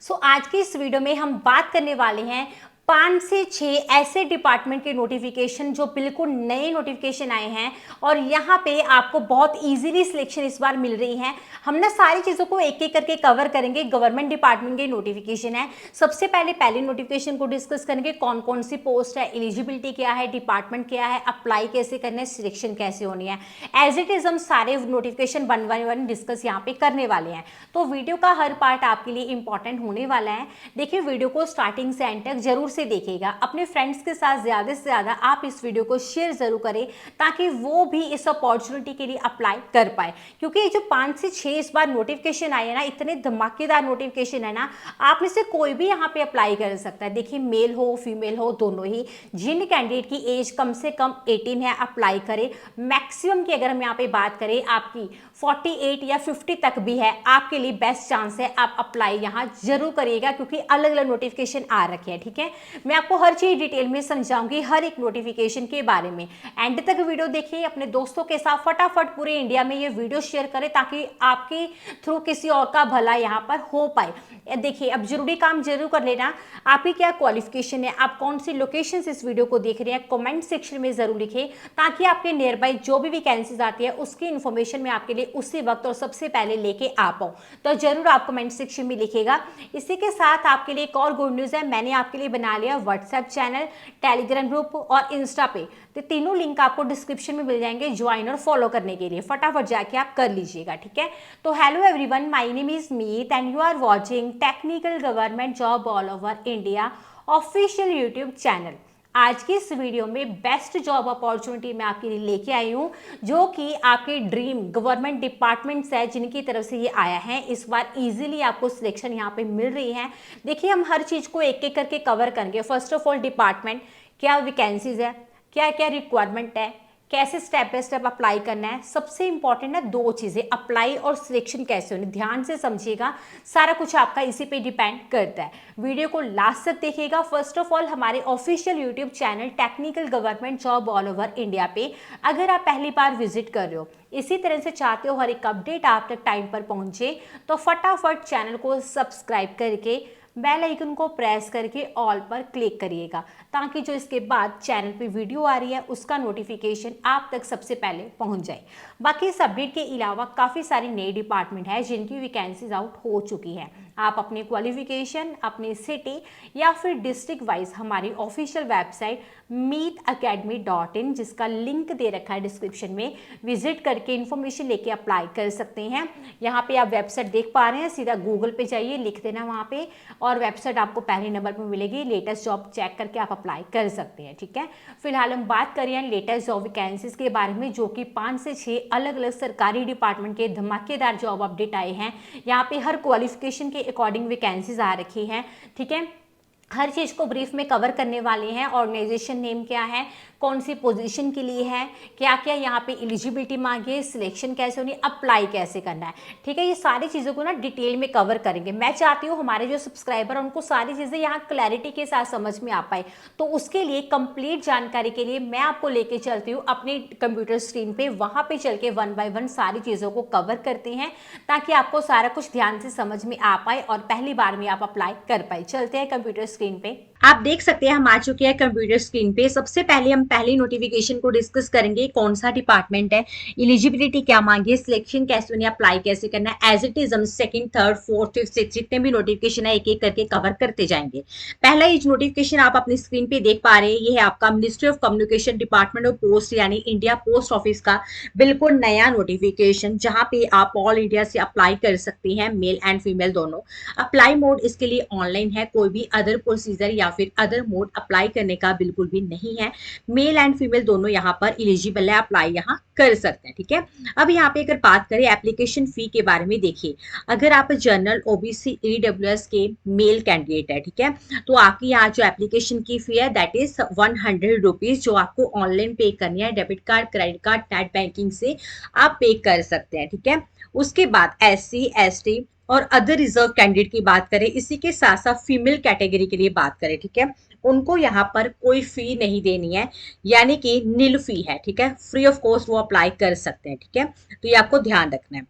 आज की इस वीडियो में हम बात करने वाले हैं 5 से 6 ऐसे डिपार्टमेंट के नोटिफिकेशन जो बिल्कुल नए नोटिफिकेशन आए हैं और यहाँ पे आपको बहुत इजीली सिलेक्शन इस बार मिल रही है। हम ना सारी चीज़ों को एक एक करके कवर करेंगे। गवर्नमेंट डिपार्टमेंट के नोटिफिकेशन है। सबसे पहले नोटिफिकेशन को डिस्कस करेंगे, कौन कौन सी पोस्ट है, एलिजिबिलिटी क्या है, डिपार्टमेंट क्या है, अप्लाई कैसे करना है, सिलेक्शन कैसे होनी है। एज इट इज हम सारे notification one by one discuss यहाँ पे करने वाले हैं। तो वीडियो का हर पार्ट आपके लिए इंपॉर्टेंट होने वाला है। देखिए, वीडियो को स्टार्टिंग से एंड तक जरूर से देखिएगा। अपने फ्रेंड्स के साथ ज़्यादा से ज़्यादा आप इस वीडियो को शेयर जरूर करें ताकि वो भी इस अपॉर्चुनिटी के लिए अप्लाई कर पाए। क्योंकि जो 5 से 6 इस बार नोटिफिकेशन आए हैं ना, इतने धमाकेदार नोटिफिकेशन है ना, आप में से कोई भी यहाँ पे अप्लाई कर सकता है। देखिए, मेल हो फीमेल हो दोनों ही, जिन कैंडिडेट की एज कम से कम 18 है अप्लाई करें। मैक्सिमम की अगर हम यहाँ पे बात करें आपकी 48 या 50 तक भी है, आपके लिए बेस्ट चांस है, आप अप्लाई यहाँ जरूर करिएगा क्योंकि अलग अलग नोटिफिकेशन आ रखे हैं। ठीक है, मैं आपको हर चीज डिटेल में समझाऊंगी, हर एक नोटिफिकेशन के बारे में। एंड तक वीडियो देखिए, अपने दोस्तों के साथ फटाफट पूरे इंडिया में ये वीडियो शेयर करें ताकि आपके थ्रू किसी और का भला यहाँ पर हो पाए। देखिए, अब जरूरी काम जरूर कर लेना। आपकी क्या क्वालिफिकेशन है, आप कौन सी लोकेशन से इस वीडियो को देख रहे हैं, कमेंट सेक्शन में जरूर लिखें ताकि आपके नियर बाय जो भी वैकेंसीज आती है उसकी इन्फॉर्मेशन में आपके लिए उसी वक्त और सबसे पहले लेके आ पाऊं। तो जरूर आप कमेंट सेक्शन में लिखेगा। इसी के साथ आपके लिए एक और गुड न्यूज़ है, मैंने आपके लिए बना लिया व्हाट्सएप चैनल, टेलीग्राम ग्रुप और इंस्टा पे। तो तीनों लिंक आपको डिस्क्रिप्शन में मिल जाएंगे ज्वाइन और फॉलो करने के लिए। फटाफट जाके आप कर लीजिएगा। ठीक है, तो hello everyone, my name is Meet and you are watching technical government job all over India official YouTube channel. आज की इस वीडियो में बेस्ट जॉब अपॉर्चुनिटी मैं आपके लिए लेके आई हूँ जो कि आपके ड्रीम गवर्नमेंट डिपार्टमेंट्स है जिनकी तरफ से ये आया है। इस बार इजीली आपको सिलेक्शन यहाँ पे मिल रही है। देखिए, हम हर चीज़ को एक एक करके कवर करेंगे। फर्स्ट ऑफ ऑल, डिपार्टमेंट, क्या वैकेंसीज है, क्या क्या रिक्वायरमेंट है, कैसे स्टेप बाय स्टेप अप्लाई करना है। सबसे इंपॉर्टेंट है दो चीज़ें, अप्लाई और सिलेक्शन कैसे होनी। ध्यान से समझिएगा, सारा कुछ आपका इसी पे डिपेंड करता है। वीडियो को लास्ट तक देखिएगा। फर्स्ट ऑफ ऑल, हमारे official YouTube channel technical government job all over India पे अगर आप पहली बार विजिट कर रहे हो, इसी तरह से चाहते हो हर एक अपडेट आप तक टाइम पर पहुंचे, तो फटाफट चैनल को सब्सक्राइब करके बेल आइकन को प्रेस करके ऑल पर क्लिक करिएगा ताकि जो इसके बाद चैनल पे वीडियो आ रही है उसका नोटिफिकेशन आप तक सबसे पहले पहुंच जाए। बाकी इस अपडेट के अलावा काफ़ी सारे नए डिपार्टमेंट हैं जिनकी वैकेंसीज आउट हो चुकी है। आप अपने क्वालिफिकेशन, अपने सिटी या फिर डिस्ट्रिक्ट वाइज हमारी ऑफिशियल वेबसाइट meetacademy.in, जिसका लिंक दे रखा है डिस्क्रिप्शन में, विजिट करके इन्फॉर्मेशन लेके अप्लाई कर सकते हैं। यहाँ पे आप वेबसाइट देख पा रहे हैं, सीधा गूगल पे जाइए, लिख देना वहाँ पे और वेबसाइट आपको पहले नंबर पर मिलेगी। लेटेस्ट जॉब चेक करके आप अप्लाई कर सकते हैं। ठीक है, फिलहाल हम बात करें लेटेस्ट जॉब वैकेंसीज के बारे में जो कि 5 से 6 अलग अलग सरकारी डिपार्टमेंट के धमाकेदार जॉब अपडेट आए हैं। यहाँ पे हर क्वालिफिकेशन के अकॉर्डिंग वैकेंसीज आ रखी हैं। ठीक है, हर चीज़ को ब्रीफ में कवर करने वाले हैं। ऑर्गेनाइजेशन नेम क्या है, कौन सी पोजीशन के लिए है, क्या क्या यहाँ पे एलिजिबिलिटी मांगी है, सिलेक्शन कैसे होनी, अप्लाई कैसे करना है। ठीक है, ये सारी चीज़ों को ना डिटेल में कवर करेंगे। मैं चाहती हूँ हमारे जो सब्सक्राइबर हैं उनको सारी चीज़ें यहाँ क्लैरिटी के साथ समझ में आ पाए। तो उसके लिए कंप्लीट जानकारी के लिए मैं आपको लेके चलती हूँ अपने कंप्यूटर स्क्रीन पे, वहाँ पे चल के वन बाय वन सारी चीज़ों को कवर करते हैं ताकि आपको सारा कुछ ध्यान से समझ में आ पाए और पहली बार में आप अप्लाई कर पाए। चलते हैं कंप्यूटर स्क्रीन पे। आप देख सकते हैं हम आ चुके हैं कंप्यूटर स्क्रीन पे। सबसे पहले हम पहली नोटिफिकेशन को डिस्कस करेंगे, कौन सा डिपार्टमेंट है, एलिजिबिलिटी क्या मांगी है, सिलेक्शन कैसे होनी है, अप्लाई कैसे करना है। एज इट इज हम second, third, fourth, fifth, six जितने भी नोटिफिकेशन है एक एक करके कवर करते जाएंगे। पहला ये नोटिफिकेशन आप अपनी स्क्रीन पे देख पा रहे हैं, ये है आपका ministry of communication department of post यानी इंडिया पोस्ट ऑफिस का बिल्कुल नया नोटिफिकेशन, जहां पे आप ऑल इंडिया से अप्लाई कर सकते हैं, मेल एंड फीमेल दोनों। अप्लाई मोड इसके लिए ऑनलाइन है, कोई भी अदर प्रोसीजर या फिर अदर मोड अप्लाई करने का बिल्कुल भी नहीं है। मेल एंड फीमेल दोनों यहाँ पर एलिजिबल है, अप्लाई यहाँ कर सकते हैं। ठीक है, अब यहाँ पे अगर बात करें एप्लीकेशन फी के बारे में, देखिए अगर आप जनरल, ओबीसी, ईडब्ल्यूएस के मेल कैंडिडेट है, ठीक है, तो आपकी यहाँ जो एप्लीकेशन की फी है दैट इज 100 रुपीज, जो आपको ऑनलाइन पे करनी है। Debit card, credit card, net banking से आप पे कर सकते हैं। ठीक है, उसके बाद SC, ST और अदर रिजर्व कैंडिडेट की बात करें, इसी के साथ साथ फीमेल कैटेगरी के लिए बात करें, ठीक है, उनको यहाँ पर कोई फी नहीं देनी है, यानी कि नील फी है। ठीक है, फ्री ऑफ कॉस्ट वो अप्लाई कर सकते हैं। ठीक है, तो ये आपको ध्यान रखना है।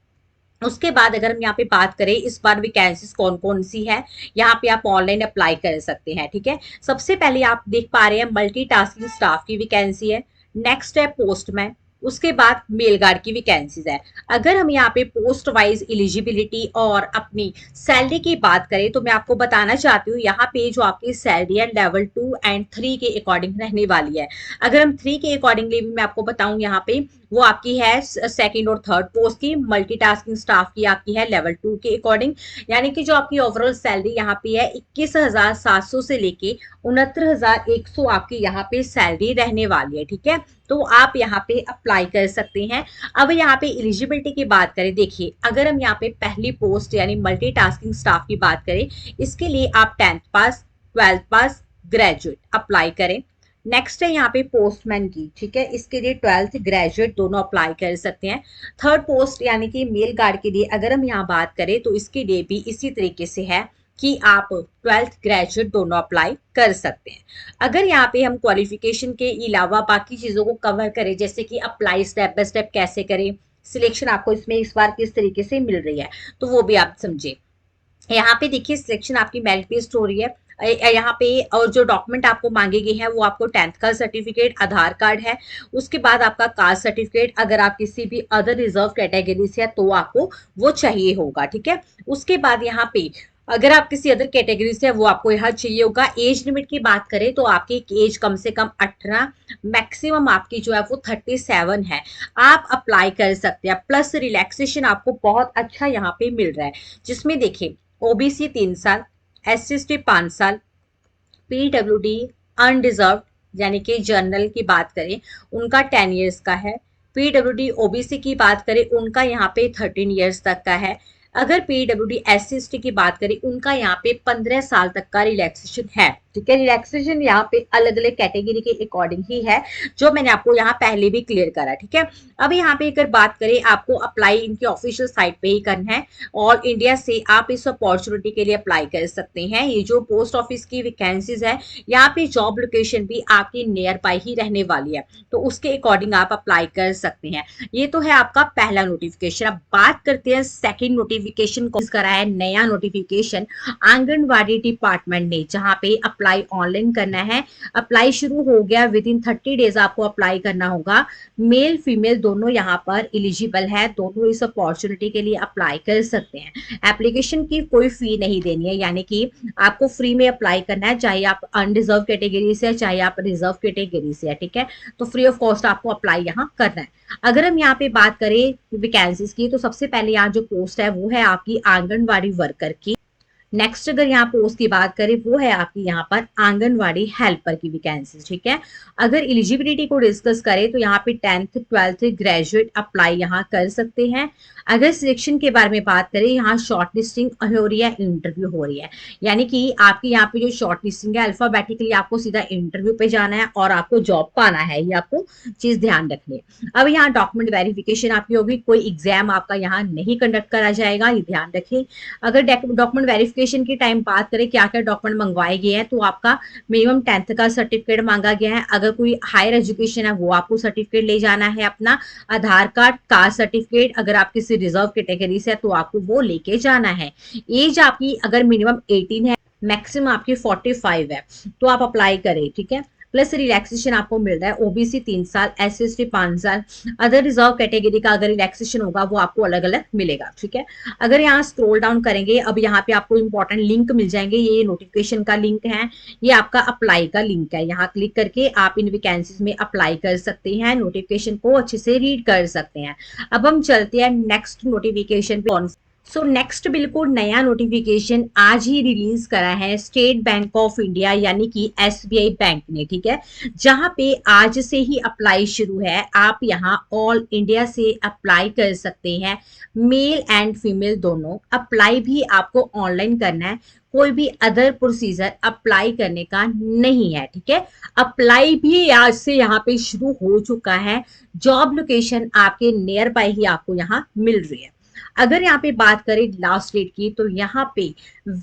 उसके बाद अगर हम यहाँ पे बात करें इस बार वैकेंसीज कौन कौन सी है, यहाँ पे आप ऑनलाइन अप्लाई कर सकते हैं। ठीक है, सबसे पहले आप देख पा रहे हैं मल्टीटास्किंग स्टाफ की वैकेंसी है। नेक्स्ट है पोस्टमैन, उसके बाद मेल गार्ड की वैकेंसीज है। अगर हम यहाँ पे पोस्ट वाइज एलिजिबिलिटी और अपनी सैलरी की बात करें तो मैं आपको बताना चाहती हूँ यहाँ पे जो आपकी सैलरी है लेवल 2 और 3 के अकॉर्डिंग रहने वाली है। अगर हम 3 के अकॉर्डिंगली भी मैं आपको बताऊं यहाँ पे वो आपकी है सेकंड और थर्ड पोस्ट की। मल्टीटास्किंग स्टाफ की आपकी है लेवल 2 के अकॉर्डिंग, यानी कि जो आपकी ओवरऑल सैलरी यहाँ पे है 21,700 से लेके 69,100 आपकी यहाँ पे सैलरी रहने वाली है। ठीक है, तो आप यहाँ पे अप्लाई कर सकते हैं। अब यहाँ पे एलिजिबिलिटी की बात करें, देखिए अगर हम यहाँ पे पहली पोस्ट यानी मल्टीटास्किंग स्टाफ की बात करें, इसके लिए आप 10th पास, 12th पास, ग्रेजुएट अप्लाई करें। नेक्स्ट है यहाँ पे पोस्टमैन की, ठीक है, इसके लिए 12th ग्रेजुएट दोनों अप्लाई कर सकते हैं। थर्ड पोस्ट यानी कि मेल गार्ड के लिए अगर हम यहाँ बात करें तो इसके लिए भी इसी तरीके से है कि आप 12th ग्रेजुएट दोनों अप्लाई कर सकते हैं। अगर यहाँ पे हम क्वालिफिकेशन के अलावा बाकी चीज़ों को कवर करें, जैसे कि अप्लाई स्टेप बाय स्टेप कैसे करें, सिलेक्शन आपको इसमें इस बार किस तरीके से मिल रही है, तो वो भी आप समझे। यहाँ पे देखिए सिलेक्शन आपकी मेरिट बेस्ड हो रही है। यहाँ पे और जो डॉक्यूमेंट आपको मांगे गए हैं वो आपको 10th का सर्टिफिकेट, आधार कार्ड है, उसके बाद आपका कास्ट सर्टिफिकेट, अगर आप किसी भी अदर रिजर्व कैटेगरी से है तो आपको वो चाहिए होगा। ठीक है, उसके बाद यहाँ पे अगर आप किसी अदर कैटेगरी से है वो आपको यहाँ चाहिए होगा। एज लिमिट की बात करें तो आपकी एज कम से कम 18, मैक्सिमम आपकी जो है वो 37 है, आप अप्लाई कर सकते हैं। प्लस रिलैक्सेशन आपको बहुत अच्छा यहाँ पे मिल रहा है, जिसमें देखिए ओबीसी 3 साल, SC/ST 5 साल, PWD अनडिजर्व यानी कि जनरल की बात करें उनका 10 ईयर्स का है। PWD OBC की बात करें उनका यहाँ पे 13 ईयर्स तक का है। अगर PWD SC/ST की बात करें उनका यहाँ पे 15 साल तक का रिलैक्सेशन है। ठीक है, रिलैक्सेशन यहाँ पे अलग अलग कैटेगरी के अकॉर्डिंग ही है, जो मैंने आपको यहाँ पहले भी क्लियर करा। ठीक है, अब यहाँ पे अगर बात करें आपको अप्लाई इनकी ऑफिशियल साइट पे ही करना है। ऑल इंडिया से आप इस अपॉर्चुनिटी के लिए अप्लाई कर सकते हैं। ये जो पोस्ट ऑफिस की वैकेंसीज है यहाँ पे जॉब लोकेशन भी आपकी नियर बाय ही रहने वाली है, तो उसके अकॉर्डिंग आप अप्लाई कर सकते हैं। ये तो है आपका पहला नोटिफिकेशन। अब बात करते हैं सेकंड नोटिफिकेशन को करा है नया नोटिफिकेशन आंगनवाड़ी डिपार्टमेंट ने, जहां पे अप्लाई ऑनलाइन करना है। अप्लाई शुरू हो गया, विद इन 30 डेज आपको अप्लाई करना होगा। मेल फीमेल दोनों यहाँ पर एलिजिबल है, दोनों इस अपॉर्चुनिटी के लिए अप्लाई कर सकते हैं। एप्लीकेशन की कोई फी नहीं देनी है, यानी कि आपको फ्री में अप्लाई करना है, चाहे आप अनरिजर्व कैटेगरी से चाहे आप रिजर्व कैटेगरी से है। ठीक है, तो फ्री ऑफ कॉस्ट आपको अप्लाई यहाँ करना है। अगर हम यहाँ पे बात करें वैकेंसीज की तो सबसे पहले यहाँ जो पोस्ट है वो है आपकी आंगनवाड़ी वर्कर की। नेक्स्ट अगर यहाँ पोस्ट की बात करें वो है आपकी यहाँ पर आंगनवाड़ी हेल्पर की वैकेंसी। ठीक है, अगर एलिजिबिलिटी को डिस्कस करें तो यहाँ पे 10th 12th ग्रेजुएट अप्लाई यहाँ कर सकते हैं। अगर सिलेक्शन के बारे में बात करें, यहाँ शॉर्ट लिस्टिंग हो रही है, इंटरव्यू हो रही है, यानी कि आपकी यहाँ पे जो शॉर्ट लिस्टिंग है अल्फाबेटिकली आपको सीधा इंटरव्यू पे जाना है और आपको जॉब पाना है, ये आपको चीज ध्यान रखनी है। अब यहाँ डॉक्यूमेंट वेरिफिकेशन आपकी होगी, कोई एग्जाम आपका यहाँ नहीं कंडक्ट करा जाएगा, ये ध्यान रखें। अगर डॉक्यूमेंट वेरिफिकेशन की टाइम बात करें क्या क्या डॉक्यूमेंट मंगवाए गए हैं, तो आपका मिनिमम 10th का सर्टिफिकेट मांगा गया है। अगर कोई हायर एजुकेशन है वो आपको सर्टिफिकेट ले जाना है अपना, आधार कार्ड, कास्ट सर्टिफिकेट, अगर आप किसी रिजर्व कैटेगरी से है तो आपको वो लेके जाना है। एज आपकी अगर मिनिमम 18 है, मैक्सिमम आपकी 45 है, तो आप अप्लाई करें। ठीक है, प्लस रिलैक्सेशन आपको मिल रहा है, ओबीसी 3 साल, SC/ST 5 साल, अदर रिजर्व कैटेगरी का अगर रिलैक्सेशन होगा वो आपको अलग अलग मिलेगा। ठीक है, अगर यहाँ स्क्रॉल डाउन करेंगे, अब यहाँ पे आपको इंपॉर्टेंट लिंक मिल जाएंगे, ये नोटिफिकेशन का लिंक है, ये आपका अप्लाई का लिंक है। यहाँ क्लिक करके आप इन वैकेंसीज में अप्लाई कर सकते हैं, नोटिफिकेशन को अच्छे से रीड कर सकते हैं। अब हम चलते हैं नेक्स्ट नोटिफिकेशन पे। सो नेक्स्ट बिल्कुल नया नोटिफिकेशन आज ही रिलीज करा है स्टेट बैंक ऑफ इंडिया यानी कि SBI बैंक ने। ठीक है, जहां पे आज से ही अप्लाई शुरू है। आप यहाँ ऑल इंडिया से अप्लाई कर सकते हैं, मेल एंड फीमेल दोनों। अप्लाई भी आपको ऑनलाइन करना है, कोई भी अदर प्रोसीजर अप्लाई करने का नहीं है। ठीक है, अप्लाई भी आज से यहाँ पे शुरू हो चुका है। जॉब लोकेशन आपके नियर बाय ही आपको यहाँ मिल रही है। अगर यहाँ पे बात करें लास्ट डेट की तो यहाँ पे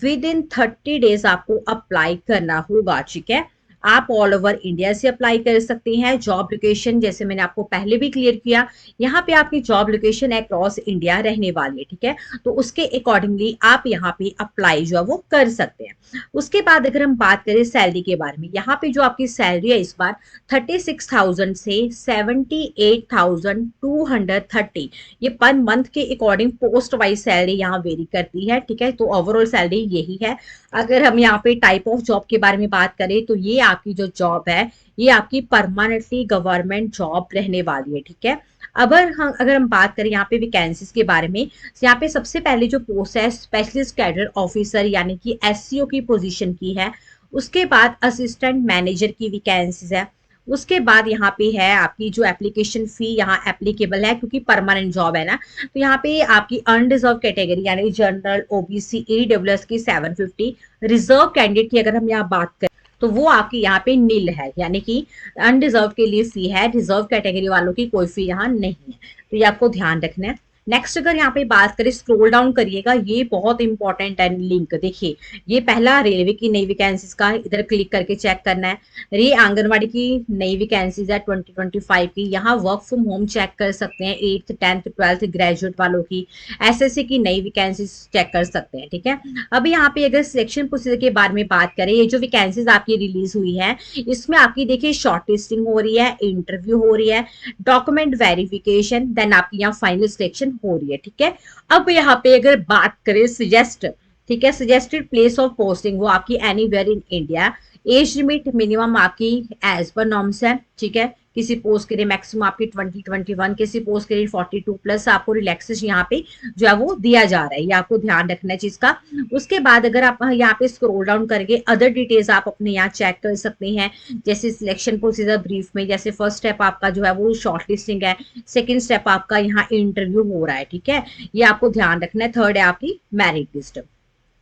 विद इन 30 डेज आपको अप्लाई करना होगा। ठीक है, आप ऑल ओवर इंडिया से अप्लाई कर सकते हैं। जॉब लोकेशन जैसे मैंने आपको पहले भी क्लियर किया, यहाँ पे आपकी जॉब लोकेशन अक्रॉस इंडिया रहने वाली है, ठीक है। तो उसके अकॉर्डिंगली आप यहाँ पे अप्लाई जो है वो कर सकते हैं। उसके बाद अगर हम बात करें सैलरी के बारे में, यहाँ पे जो आपकी सैलरी है इस बार 36,000 से 78,230, ये पर मंथ के अकॉर्डिंग पोस्ट वाइज सैलरी यहाँ वेरी करती है, ठीक है। तो ओवरऑल सैलरी यही है। अगर हम यहाँ पे टाइप ऑफ जॉब के बारे में बात करें तो ये आपकी जो जॉब है ये आपकी परमानेंटली गवर्नमेंट जॉब रहने वाली है, ठीक है। अगर हम बात करें यहाँ पे वैकेंसीज के बारे में, तो यहाँ पे सबसे पहले जो पोस्ट है स्पेशलिस्ट कैडर ऑफिसर यानी कि एससीओ की पोजीशन की है। उसके बाद असिस्टेंट मैनेजर की वैकेंसीज है। उसके बाद यहाँ पे है आपकी जो एप्लीकेशन फी यहाँ एप्लीकेबल है क्योंकि परमानेंट जॉब है ना। तो यहाँ पे आपकी अनरिजर्व कैटेगरी यानी जनरल, ओबीसी, ईडब्ल्यूएस की 750, रिजर्व कैंडिडेट की अगर हम यहाँ बात करें तो वो आपकी यहाँ पे नील है, यानी कि अनरिजर्व के लिए फी है, रिजर्व कैटेगरी वालों की कोई फी यहाँ नहीं है। तो ये आपको ध्यान रखना है। नेक्स्ट अगर यहाँ पे बात करें, स्क्रॉल डाउन करिएगा, ये बहुत इंपॉर्टेंट है लिंक। देखिए ये पहला रेलवे की नई वैकेंसीज का, इधर क्लिक करके चेक करना है। ये आंगनवाड़ी की नई वैकेंसीज है 2025 की, यहाँ वर्क फ्रॉम होम चेक कर सकते हैं। 8th 10th 12th ग्रेजुएट वालों की, एसएससी की नई वैकेंसीज चेक कर सकते हैं, ठीक है। अब यहाँ पे अगर सिलेक्शन प्रोसीजर के बारे में बात करें, ये जो वैकेंसीज आपकी रिलीज हुई है इसमें आपकी देखिए शॉर्ट लिस्टिंग हो रही है, इंटरव्यू हो रही है, डॉक्यूमेंट वेरिफिकेशन, देन आपकी यहाँ फाइनल सिलेक्शन हो रही है, ठीक है। अब यहाँ पे अगर बात करें सजेस्ट, ठीक है, सजेस्टेड प्लेस ऑफ पोस्टिंग वो आपकी anywhere in India. Age limit minimum आपकी एज पर नॉर्म्स है, ठीक है। किसी पोस्ट के लिए मैक्सिमम आपकी 2021, किसी पोस्ट के लिए 42 प्लस आपको रिलैक्सेशन यहाँ पे जो है वो दिया जा रहा है, ये आपको ध्यान रखना है चीज का। उसके बाद अगर आप यहाँ पे स्क्रॉल डाउन करके अदर डिटेल्स आप अपने यहाँ चेक कर सकते हैं, जैसे सिलेक्शन प्रोसीजर ब्रीफ में, जैसे फर्स्ट स्टेप आपका जो है वो शॉर्ट लिस्टिंग है, सेकेंड स्टेप आपका यहाँ इंटरव्यू हो रहा है, ठीक है। ये आपको ध्यान रखना है। थर्ड है आपकी मेरिट लिस्ट।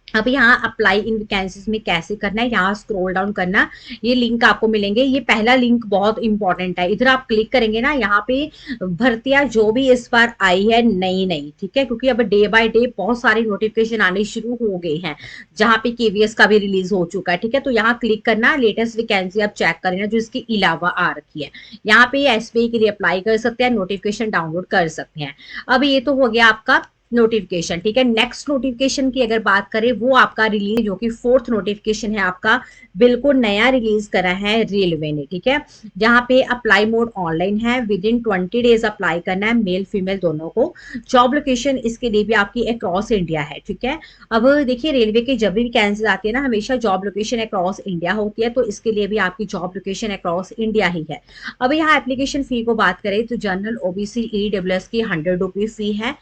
अब यहाँ अप्लाई इन वैकेंसीज में कैसे करना है, यहाँ स्क्रॉल डाउन करना, ये लिंक आपको मिलेंगे। ये पहला लिंक बहुत इंपॉर्टेंट है, इधर आप क्लिक करेंगे ना, यहाँ पे भर्तियां जो भी इस बार आई है नई नई, ठीक है, क्योंकि अब डे बाय डे बहुत सारी नोटिफिकेशन आने शुरू हो गए हैं, जहाँ पे केवीएस का भी रिलीज हो चुका है, ठीक है। तो यहाँ क्लिक करना, लेटेस्ट वैकेंसी आप चेक करें जो इसके अलावा आ रखी है। यहाँ पे एसबीआई के लिए अप्लाई कर सकते हैं, नोटिफिकेशन डाउनलोड कर सकते हैं। अब ये तो हो गया आपका नोटिफिकेशन, ठीक है। नेक्स्ट नोटिफिकेशन की अगर बात करें, वो आपका रिलीज जो कि 4th नोटिफिकेशन है आपका, बिल्कुल नया रिलीज करा है रेलवे ने, ठीक है। जहां पे अप्लाई मोड ऑनलाइन है, विद इन 20 डेज अप्लाई करना है, मेल फीमेल दोनों को। जॉब लोकेशन इसके लिए भी आपकी अक्रॉस इंडिया है, ठीक है। अब देखिए रेलवे की जब भी वैकेंसीज आती है ना, हमेशा जॉब लोकेशन अक्रॉस इंडिया होती है, तो इसके लिए भी आपकी जॉब लोकेशन अक्रॉस इंडिया ही है। अब यहाँ एप्लीकेशन फी को बात करें तो जनरल, ओबीसी, ईडब्ल्यूएस की 100 रुपी फी है,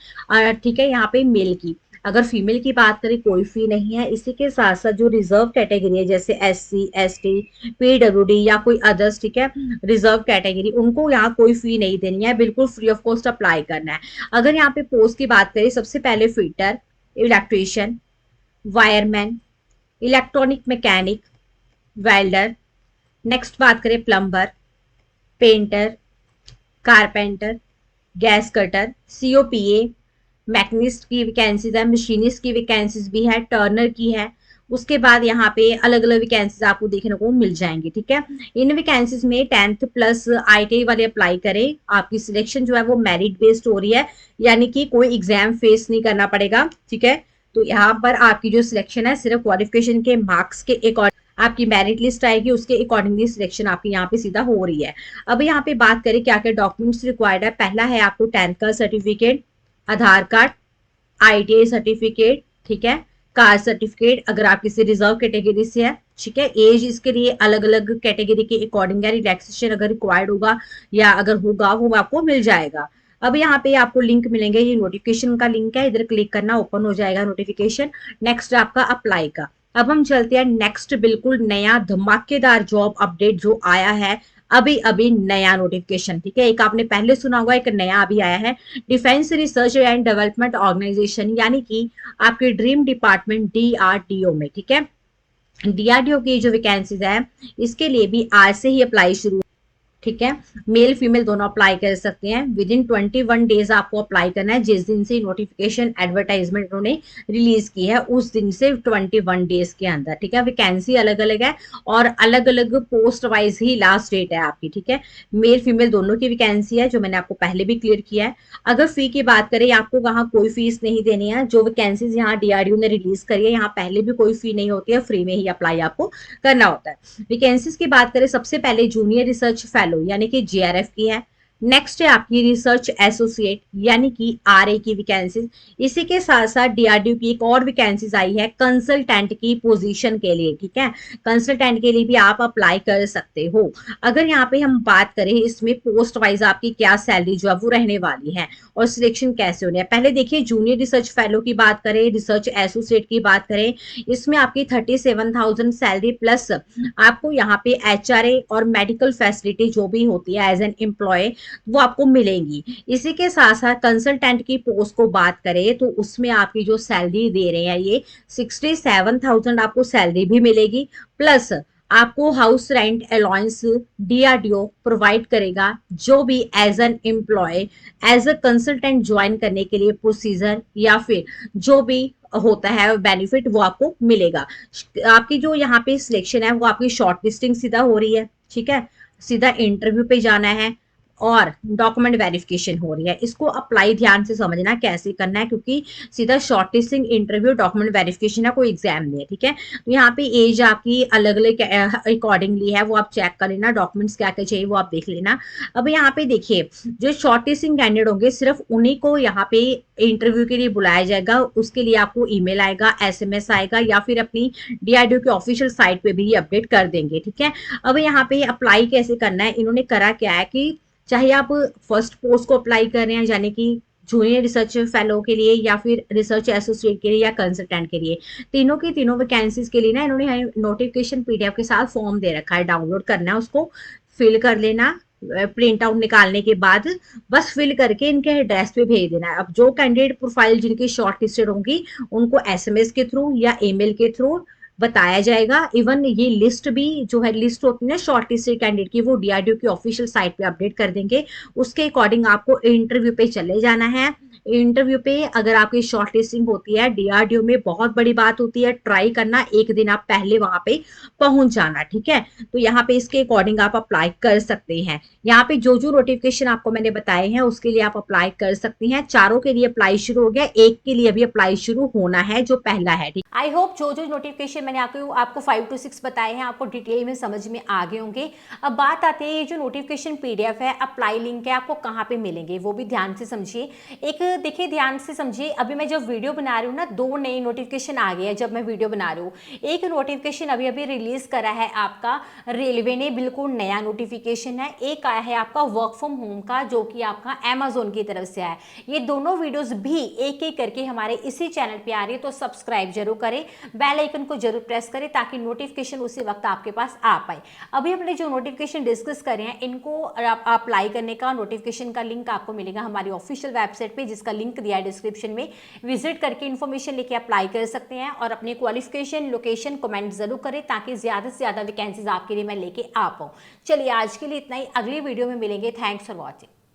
ठीक है। यहाँ पे मेल की, अगर फीमेल की बात करें कोई फी नहीं है। इसी के साथ साथ जो रिजर्व कैटेगरी है जैसे एससी, एसटी, पीडब्ल्यूडी या कोई अदर्स, ठीक है, रिजर्व कैटेगरी, उनको यहाँ कोई फी नहीं देनी है, बिल्कुल फ्री ऑफ कॉस्ट अप्लाई करना है। अगर यहाँ पे पोस्ट की बात करें, सबसे पहले fitter, electrician, wireman, electronic mechanic, welder, next बात करें plumber, painter, carpenter, gas cutter, सीओपीए, machinist की वैकेंसीज है, मशीनिस्ट की वैकेंसीज भी है, टर्नर की है। उसके बाद यहाँ पे अलग अलग वैकेंसीज आपको देखने को मिल जाएंगी, ठीक है। इन वैकेंसीज में 10th प्लस आईटीआई वाले अप्लाई करें। आपकी सिलेक्शन जो है वो मेरिट बेस्ड हो रही है, यानी कि कोई एग्जाम फेस नहीं करना पड़ेगा, ठीक है। तो यहाँ पर आपकी जो सिलेक्शन है सिर्फ क्वालिफिकेशन के मार्क्स के अकॉर्डिंग आपकी मेरिट लिस्ट आएगी, उसके अकॉर्डिंगली सिलेक्शन आपकी यहाँ पे सीधा हो रही है। अब यहाँ पे बात करें क्या क्या डॉक्यूमेंट्स रिक्वायर्ड है। पहला है आपको 10th का सर्टिफिकेट, आधार कार्ड, आईटीआई सर्टिफिकेट, ठीक है, कास्ट सर्टिफिकेट अगर आप किसी रिजर्व कैटेगरी से है, ठीक है। एज इसके लिए अलग अलग कैटेगरी के अकॉर्डिंग है, रिलैक्सेशन अगर रिक्वायर्ड होगा या अगर होगा वो आपको मिल जाएगा। अब यहाँ पे आपको लिंक मिलेंगे, ये नोटिफिकेशन का लिंक है, इधर क्लिक करना, ओपन हो जाएगा नोटिफिकेशन। नेक्स्ट आपका अप्लाई का। अब हम चलते हैं नेक्स्ट, बिल्कुल नया धमाकेदार जॉब अपडेट जो आया है अभी अभी, नया नोटिफिकेशन, ठीक है। एक आपने पहले सुना होगा, एक नया अभी आया है, defence research and development organisation, यानी कि आपके ड्रीम डिपार्टमेंट डीआरडीओ में, ठीक है। डीआरडीओ की जो वैकेंसीज है इसके लिए भी आज से ही अप्लाई शुरू ठीक है। मेल फीमेल दोनों अप्लाई कर सकते हैं। विद इन 21 डेज आपको अप्लाई करना है। जिस दिन से नोटिफिकेशन एडवर्टाइजमेंट उन्होंने रिलीज की है उस दिन से 21 डेज के अंदर, ठीक है। वैकेंसी अलग अलग है और अलग अलग पोस्ट वाइज ही लास्ट डेट है आपकी, ठीक है। मेल फीमेल दोनों की वैकेंसी है, जो मैंने आपको पहले भी क्लियर किया है। अगर फी की बात करें, आपको वहां कोई फीस नहीं देनी है। जो वैकेंसीज यहाँ डीआरडीओ ने रिलीज करी है, यहाँ पहले भी कोई फी नहीं होती है, फ्री में ही अप्लाई आपको करना होता है। वैकेंसीज की बात करें, सबसे पहले जूनियर रिसर्च फेलो यानी कि जेआरएफ की है। नेक्स्ट है आपकी रिसर्च एसोसिएट यानी कि आरए की वैकेंसीज। इसी के साथ साथ डीआरडीओ की एक और वैकेंसीज आई है कंसल्टेंट की पोजीशन के लिए, ठीक है। कंसल्टेंट के लिए भी आप अप्लाई कर सकते हो। अगर यहाँ पे हम बात करें, इसमें पोस्ट वाइज आपकी क्या सैलरी जो है वो रहने वाली है और सिलेक्शन कैसे होने है। पहले देखिए, जूनियर रिसर्च फेलो की बात करें, रिसर्च एसोसिएट की बात करें, इसमें आपकी 37,000 सैलरी प्लस आपको यहाँ पे एचआरए और मेडिकल फैसिलिटी जो भी होती है एज एन एम्प्लॉय वो आपको मिलेंगी। इसी के साथ साथ कंसल्टेंट की पोस्ट को बात करें तो उसमें आपकी जो सैलरी दे रहे हैं ये 67,000 आपको सैलरी भी मिलेगी, प्लस आपको house rent allowance DRDO provide करेगा, जो भी as an employ as a consultant join करने के लिए प्रोसीजर या फिर जो भी होता है बेनिफिट वो आपको मिलेगा। आपकी जो यहाँ पे सिलेक्शन है वो आपकी शॉर्ट लिस्टिंग सीधा हो रही है, ठीक है। सीधा इंटरव्यू पे जाना है और डॉक्यूमेंट वेरिफिकेशन हो रही है। इसको अप्लाई ध्यान से समझना कैसे करना है, क्योंकि सीधा शॉर्टलिस्टिंग इंटरव्यू डॉक्यूमेंट वेरिफिकेशन है, कोई एग्जाम नहीं है, ठीक है। तो यहाँ पे एज आपकी अलग अलग अकॉर्डिंगली है, वो आप चेक कर लेना, डॉक्यूमेंट्स क्या क्या चाहिए वो आप देख लेना। अब यहाँ पे देखिए, जो शॉर्टलिस्टिंग कैंडिडेट होंगे सिर्फ उन्हीं को यहाँ पे इंटरव्यू के लिए बुलाया जाएगा। उसके लिए आपको ईमेल आएगा, एसएमएस आएगा, या फिर अपनी डीआरडीओ के ऑफिशियल साइट पे भी अपडेट कर देंगे, ठीक है। अब यहाँ पे अप्लाई कैसे करना है, इन्होंने करा क्या है कि चाहे आप फर्स्ट पोस्ट को अप्लाई कर रहे हैं यानी कि जूनियर रिसर्च फेलो के लिए, या फिर रिसर्च एसोसिएट के लिए, या कंसल्टेंट के लिए, तीनों की तीनों वैकेंसीज के लिए ना इन्होंने नोटिफिकेशन पीडीएफ के साथ फॉर्म दे रखा है, डाउनलोड करना है, उसको फिल कर लेना। प्रिंट आउट निकालने के बाद बस फिल करके इनके एड्रेस पे भेज देना है। अब जो कैंडिडेट प्रोफाइल जिनकी शॉर्ट लिस्टेड होंगी उनको एसएमएस के थ्रू या ईमेल के थ्रू बताया जाएगा। इवन ये लिस्ट भी जो है, लिस्ट होती है ना शॉर्ट लिस्टेड कैंडिडेट की, वो डीआरडीओ की ऑफिशियल साइट पे अपडेट कर देंगे। उसके अकॉर्डिंग आपको इंटरव्यू पे चले जाना है। इंटरव्यू पे अगर आपकी शॉर्ट लिस्टिंग होती है, डीआरडीओ में बहुत बड़ी बात होती है ट्राई करना, एक दिन आप पहले वहां पे पहुंच जाना, ठीक है। तो यहाँ पे इसके अकॉर्डिंग आप अप्लाई कर सकते हैं। यहाँ पे जो जो नोटिफिकेशन आपको मैंने बताए हैं उसके लिए आप अप्लाई कर सकती हैं। चारों के लिए अप्लाई शुरू हो गया, एक के लिए अभी अप्लाई शुरू होना है जो पहला है, ठीक। आई होप जो जो नोटिफिकेशन मैंने आपको 5 to 6 बताए हैं आपको डिटेल में समझ में आ गए होंगे। अब बात आती है ये जो नोटिफिकेशन पीडीएफ है, अप्लाई लिंक है, आपको कहाँ पे मिलेंगे वो भी ध्यान से समझिए। एक देखिए, ध्यान से समझिए, अभी मैं जब वीडियो बना रही हूँ ना, 2 नई नोटिफिकेशन आ गए हैं जब मैं वीडियो बना रही हूँ। एक नोटिफिकेशन अभी अभी रिलीज करा है आपका रेलवे ने, बिल्कुल नया नोटिफिकेशन है। एक आया है आपका वर्क फ्रॉम होम का, जो कि आपका अमेजोन की तरफ से है। ये दोनों वीडियोज भी एक एक करके हमारे इसी चैनल पे आ रही है, तो सब्सक्राइब जरूर करें, बेल आइकन को जरूर प्रेस करें ताकि नोटिफिकेशन उसी वक्त आपके पास आ पाए। अभी हमने जो नोटिफिकेशन डिस्कस करे हैं इनको अप्लाई करने का नोटिफिकेशन का लिंक आपको मिलेगा हमारी ऑफिशियल वेबसाइट पे, जिसका लिंक दिया है डिस्क्रिप्शन में। विजिट करके इन्फॉर्मेशन लेके अप्लाई कर सकते हैं और अपने क्वालिफिकेशन, लोकेशन कमेंट जरूर करें ताकि ज्यादा से ज्यादा वैकेंसीज आपके लिए मैं लेके आ पाऊँ। चलिए आज के लिए इतना ही, अगली वीडियो में मिलेंगे। Thanks for watching.